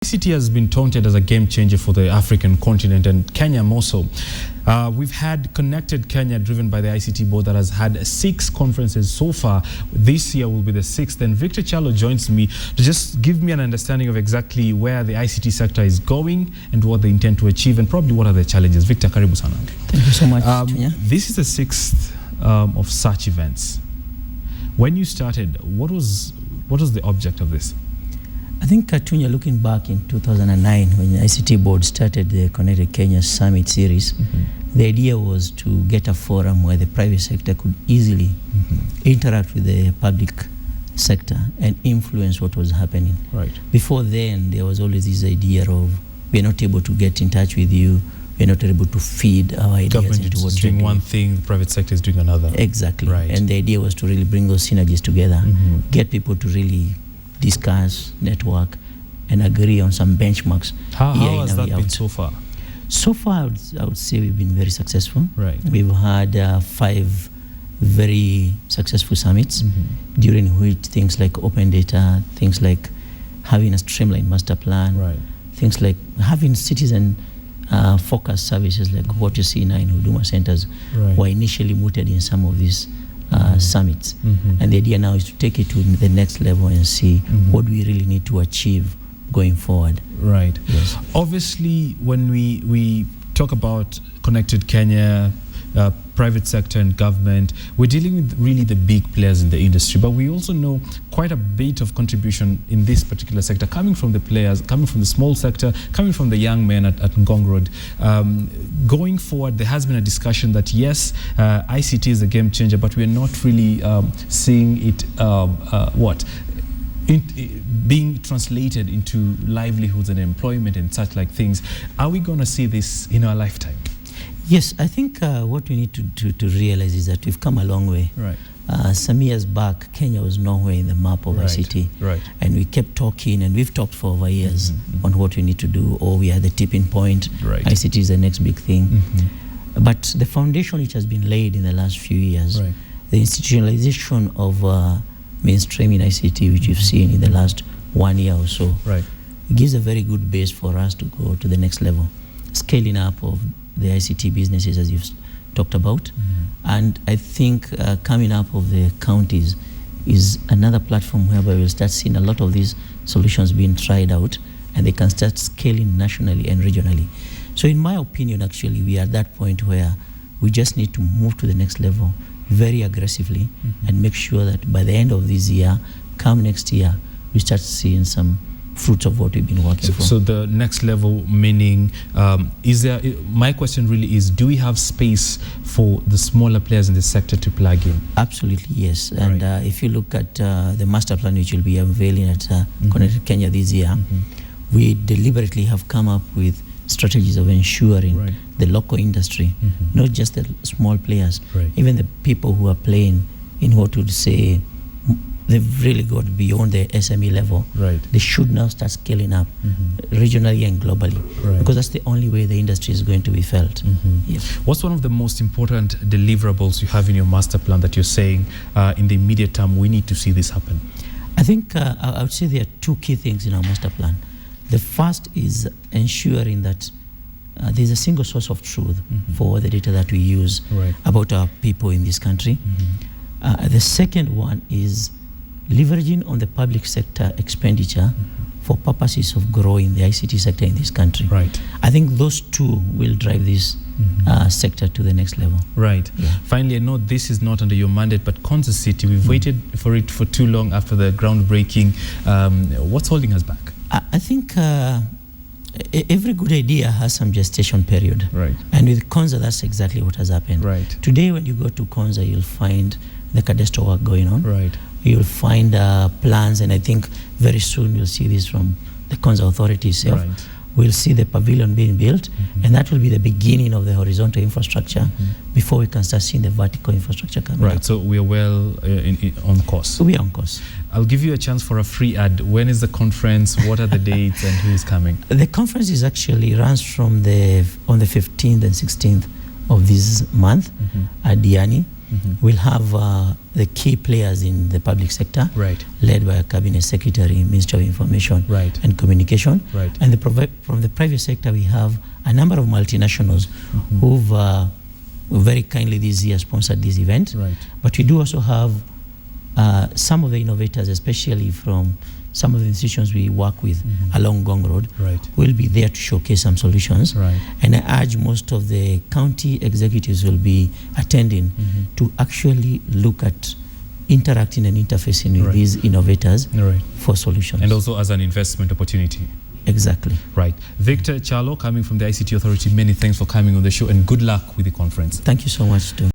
ICT has been taunted as a game changer for the African continent and Kenya more so. We've had Connected Kenya, driven by the ICT board, that has had 6 conferences so far. This year will be the 6th. And Victor Kyallo joins me to just give me an understanding of exactly where the ICT sector is going and what they intend to achieve and probably what are the challenges. Victor, karibu sana. Thank you so much. This is the 6th of such events. When you started, what was the object of this? I think, Tunya, looking back in 2009, when the ICT board started the Connected Kenya Summit series, the idea was to get a forum where the private sector could easily interact with the public sector and influence what was happening. Right. Before then, there was always this idea of we're not able to get in touch with you, we're not able to feed our ideas Government into what is doing one thing, the private sector is doing another. Exactly. Right. And the idea was to really bring those synergies together, get people to really discuss, network, and agree on some benchmarks. How has that been so far? So far, I would say we've been very successful. Right. We've had 5 very successful summits, during which things like open data, things like having a streamlined master plan, right, things like having citizen focused services like what you see now in Huduma centers, right, were initially mooted in some of these summits. And the idea now is to take it to the next level and see what we really need to achieve going forward. Right. Yes. Obviously, when we talk about Connected Kenya, private sector and government, we're dealing with really the big players in the industry, but we also know quite a bit of contribution in this particular sector coming from the players, coming from the small sector, coming from the young men at Ngong Road. Going forward, there has been a discussion that yes, ICT is a game changer, but we're not really seeing it being translated into livelihoods and employment and such like things. Are we going to see this in our lifetime? Yes, I think what we need to realize is that we've come a long way. Right. Some years back, Kenya was nowhere in the map of ICT. Right. And we kept talking, and we've talked for over years on what we need to do, or we are the tipping point. Right. ICT is the next big thing. But the foundation which has been laid in the last few years, right, the institutionalization of mainstreaming ICT, which we've seen in the last 1 year or so, right, gives a very good base for us to go to the next level. Scaling up of the ICT businesses, as you've talked about. And I think coming up of the counties is another platform whereby we'll start seeing a lot of these solutions being tried out, and they can start scaling nationally and regionally. So in my opinion, actually, we are at that point where we just need to move to the next level very aggressively and make sure that by the end of this year, come next year, we start seeing some fruits of what we've been working for. So the next level meaning, my question really is, do we have space for the smaller players in the sector to plug in? Absolutely, yes. And if you look at the master plan which will be unveiling at Connected Kenya this year, we deliberately have come up with strategies of ensuring the local industry, not just the small players, even the people who are playing in what would say they've really got beyond the SME level. Right. They should now start scaling up regionally and globally, because that's the only way the industry is going to be felt. Yes. What's one of the most important deliverables you have in your master plan that you're saying in the immediate term we need to see this happen? I think I would say there are 2 key things in our master plan. The first is ensuring that there's a single source of truth for the data that we use about our people in this country. The second one is leveraging on the public sector expenditure for purposes of growing the ICT sector in this country. Right. I think those 2 will drive this sector to the next level. Right. Yeah. Finally, I know this is not under your mandate, but Konza City, we've waited for it for too long after the groundbreaking. What's holding us back? I think every good idea has some gestation period. Right. And with Konza, that's exactly what has happened. Right. Today, when you go to Konza, you'll find the cadastral work going on. Right. You'll find plans, and I think very soon you'll see this from the Konza authority itself. Right. We'll see the pavilion being built, and that will be the beginning of the horizontal infrastructure before we can start seeing the vertical infrastructure coming up. So we are well on course. We are on course. I'll give you a chance for a free ad. When is the conference? What are the dates and who is coming? The conference is actually runs from on the 15th and 16th of this month at Diani. we'll have the key players in the public sector, Right. led by a cabinet secretary, Ministry of Information Right. and Communication. Right. And from the private sector, we have a number of multinationals who've very kindly this year sponsored this event. Right. But we do also have some of the innovators, especially from some of the institutions we work with along Gong Road, Right. will be there to showcase some solutions. Right. And I urge most of the county executives will be attending to actually look at interacting and interfacing with Right. these innovators Right. for solutions. And also as an investment opportunity. Exactly. Right. Victor Kyallo, coming from the ICT Authority, many thanks for coming on the show and good luck with the conference. Thank you so much, too.